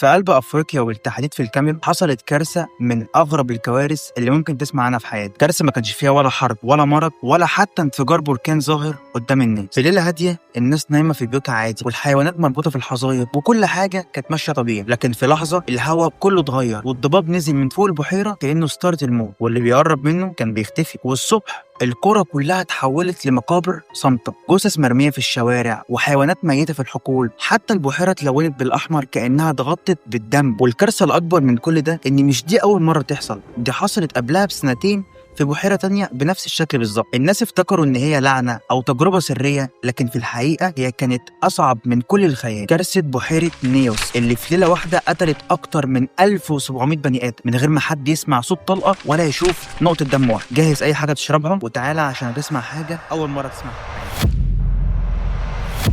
في قلب أفريقيا وبالتحديد في الكاميرون حصلت كارثة من أغرب الكوارث اللي ممكن تسمع عنها في حياتك. كارثة ما كانش فيها ولا حرب ولا مرض ولا حتى انفجار بركان ظاهر قدام الناس. في ليلة هادية الناس نايمة في بيوتها عادي والحيوانات مربوطة في الحظاير وكل حاجة كانت ماشية طبيعي، لكن في لحظة الهواء كله اتغير والضباب نزل من فوق البحيرة كأنه ستارة الموت، واللي بيقرب منه كان بيختفي. والصبح القرى كلها اتحولت لمقابر صامتة، جثث مرمية في الشوارع وحيوانات ميتة في الحقول، حتى البحيرة اتلونت بالأحمر كأنها اتغطت بالدم. والكارثة الأكبر من كل ده إن مش دي أول مرة تحصل، دي حصلت قبلها بسنتين في بحيرة تانية بنفس الشكل بالظبط. الناس افتكروا إن هي لعنة أو تجربة سرية، لكن في الحقيقة هي كانت أصعب من كل الخيال. كارثة بحيرة نيوس اللي في ليلة واحدة قتلت أكتر من 1700 بني آدم من غير ما حد يسمع صوت طلقة ولا يشوف نقطة دم واحد. جهز أي حاجة تشربها وتعالى عشان تسمع حاجة أول مرة تسمعها.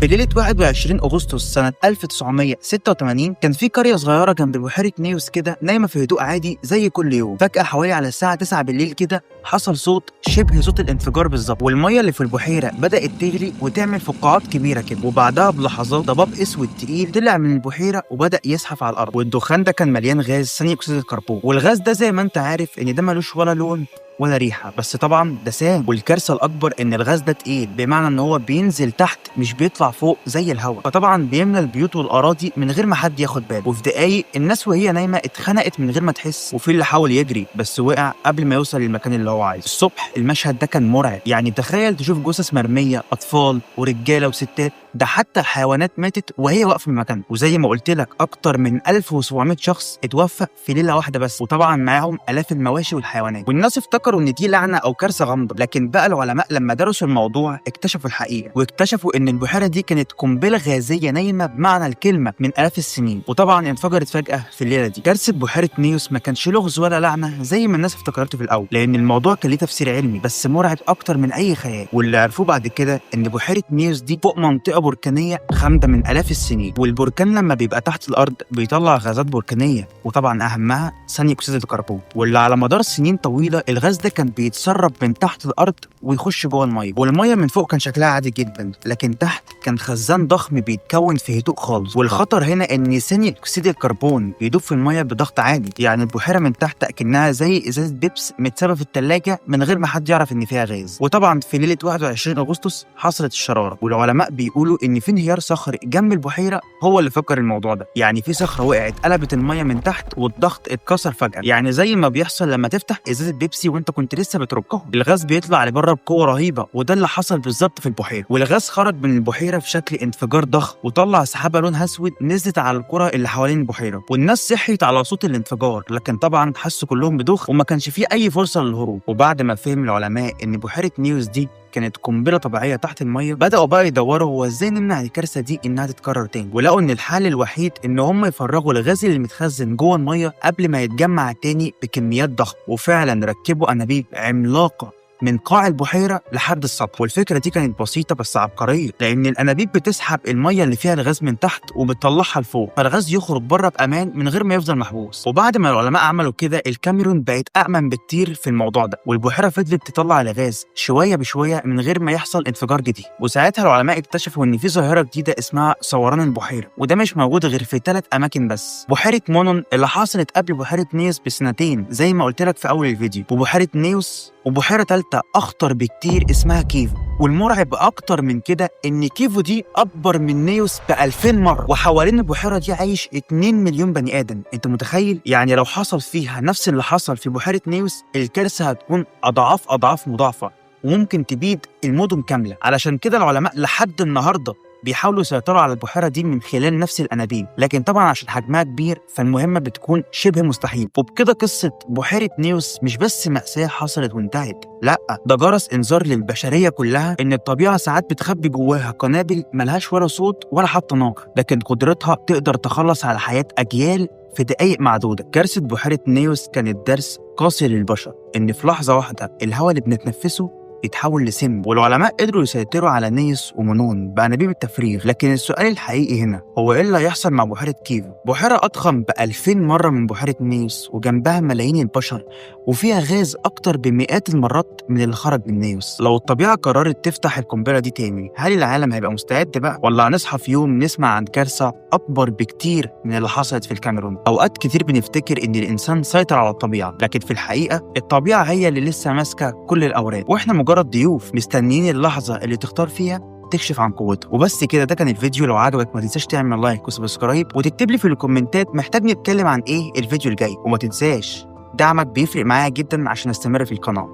في ليلة 21 أغسطس سنة 1986 كان في قرية صغيرة جنب بحيرة نيوس كده نايمة في هدوء عادي زي كل يوم. فجأة حوالي على الساعة 9 بالليل كده حصل صوت شبه صوت الانفجار بالظبط، والمية اللي في البحيرة بدأت تغلي وتعمل فقاعات كبيرة كده، وبعدها بلحظات ضباب اسود تقيل طلع من البحيرة وبدأ يزحف على الأرض، والدخان ده كان مليان غاز ثاني أكسيد الكربون. والغاز ده زي ما أنت عارف إن ده ملوش ولا لون ولا ريحه، بس طبعا ده سام. والكارثه الاكبر ان الغاز ده تقيل بمعنى ان هو بينزل تحت مش بيطلع فوق زي الهواء، فطبعا بيملى البيوت والاراضي من غير ما حد ياخد باله. وفي دقايق الناس وهي نايمه اتخنقت من غير ما تحس، وفي اللي حاول يجري بس وقع قبل ما يوصل للمكان اللي هو عايزه. الصبح المشهد ده كان مرعب، يعني تخيل تشوف جثث مرميه، اطفال ورجاله وستات، ده حتى الحيوانات ماتت وهي واقفه في مكانها. وزي ما قلت لك اكتر من 1700 شخص اتوفى في ليله واحده بس، وطبعا معاهم الاف المواشي والحيوانات. والناس افتكروا ان دي لعنه او كارثه غامضه، لكن بقى العلماء لما درسوا الموضوع اكتشفوا الحقيقه، واكتشفوا ان البحيره دي كانت قنبله غازيه نايمه بمعنى الكلمه من الاف السنين، وطبعا انفجرت فجاه في الليله دي. كارثه بحيره نيوس ما كانش لغز ولا لعنه زي ما الناس افتكرته في الاول، لان الموضوع كان ليه تفسير علمي بس مرعب اكتر من اي خيال. واللي عرفوه بعد كده ان بحيره نيوس دي فوق منطقه بركانيه خامده من الاف السنين، والبركان لما بيبقى تحت الارض بيطلع غازات بركانيه، وطبعا اهمها ثاني اكسيد الكربون، واللي على مدار سنين طويله الغاز ده كان بيتسرب من تحت الارض ويخش جوه الميه. والميه من فوق كان شكلها عادي جدا، لكن تحت كان خزان ضخم بيتكون في هدوء خالص. والخطر هنا ان ثاني اكسيد الكربون بيدوب في الميه بضغط عالي، يعني البحيره من تحت اكنها زي ازازه بيبس متسابه في الثلاجه من غير ما حد يعرف ان فيها غاز. وطبعا في ليله 21 اغسطس حصلت الشراره، والعلماء بيقولوا ان في انهيار صخري جنب البحيره هو اللي فكر الموضوع ده، يعني في صخره وقعت قلبت الميه من تحت والضغط اتكسر فجاه، يعني زي ما بيحصل لما تفتح ازازه بيبسي وانت كنت لسه بتركها، الغاز بيطلع لبره بقوه رهيبه، وده اللي حصل بالظبط في البحيره. والغاز خرج من البحيره في شكل انفجار ضخم وطلع سحابه لونها اسود نزلت على القرى اللي حوالين البحيره، والناس صحيت على صوت الانفجار، لكن طبعا حسوا كلهم بدوخ وما كانش فيه اي فرصه للهروب. وبعد ما فهم العلماء ان بحيره نيوس دي كانت قنبله طبيعيه تحت الميه، بداوا بقى يدوروا هو ازاي نمنع الكارثه دي انها تتكرر تاني، ولقوا ان الحل الوحيد ان هم يفرغوا الغاز اللي متخزن جوه الميه قبل ما يتجمع تاني بكميات ضخمه. وفعلا ركبوا انابيب عملاقه من قاع البحيره لحد السطح. والفكره دي كانت بسيطه بس عبقريه، لان الانابيب بتسحب الميه اللي فيها الغاز من تحت وبتطلعها لفوق، فالغاز يخرج بره بامان من غير ما يفضل محبوس. وبعد ما العلماء عملوا كده الكاميرون بقت امن بكتير في الموضوع ده، والبحيره فضلت تطلع الغاز شويه بشويه من غير ما يحصل انفجار جديد. وساعتها العلماء اكتشفوا ان في ظاهره جديده اسمها ثوران البحيره، وده مش موجود غير في 3 اماكن بس: بحيره مونون اللي حصلت قبل بحيره نيوس بسنتين زي ما قلت لك في اول الفيديو، وبحيره نيوس، وبحيره ثالثه اخطر بكتير اسمها كيفو. والمرعب اكتر من كده ان كيفو دي اكبر من نيوس ب2000 مره، وحوالين البحيره دي عايش 2 مليون بني ادم. انت متخيل؟ يعني لو حصل فيها نفس اللي حصل في بحيره نيوس الكارثه هتكون اضعاف مضاعفه وممكن تبيد المدن كامله. علشان كده العلماء لحد النهارده بيحاولوا يسيطروا على البحيره دي من خلال نفس الانابيب، لكن طبعا عشان حجمها كبير فالمهمه بتكون شبه مستحيل. وبكده قصه بحيره نيوس مش بس مأساة حصلت وانتهت، لا ده جرس انذار للبشريه كلها ان الطبيعه ساعات بتخبي جواها قنابل ملهاش ولا صوت ولا حتى نار، لكن قدرتها تقدر تخلص على حياه اجيال في دقايق معدوده. كارثه بحيره نيوس كانت درس قاسي للبشر، ان في لحظه واحده الهواء اللي بنتنفسه يتحول لسم، والعلماء قدروا يسيطروا على نيس ومونون بأنابيب التفريغ. لكن السؤال الحقيقي هنا هو إيه اللي هيحصل مع بحيرة كيفو؟ بحيرة أضخم ب2000 مرة من بحيرة نيوس، وجنبها ملايين البشر، وفيها غاز أكتر بمئات المرات من اللي خرج من نيوس. لو الطبيعة قررت تفتح القنبلة دي تاني، هل العالم هيبقى مستعد بقى، ولا هنصحى في يوم نسمع عن كارثة أكبر بكتير من اللي حصلت في الكاميرون؟ أوقات كتير بنفتكر إن الإنسان سيطر على الطبيعة، لكن في الحقيقة الطبيعة هي اللي لسه ماسكة كل الأوراق، وإحنا مجرد ضيوف مستنيين اللحظة اللي تختار فيها تكشف عن قوته. وبس كده، ده كان الفيديو. لو عجبك ما تنساش تعمل لايك وسبسكرايب، وتكتب لي في الكومنتات محتاج نتكلم عن ايه الفيديو الجاي. وما تنساش دعمك بيفرق معايا جدا عشان استمر في القناة.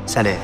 سلام.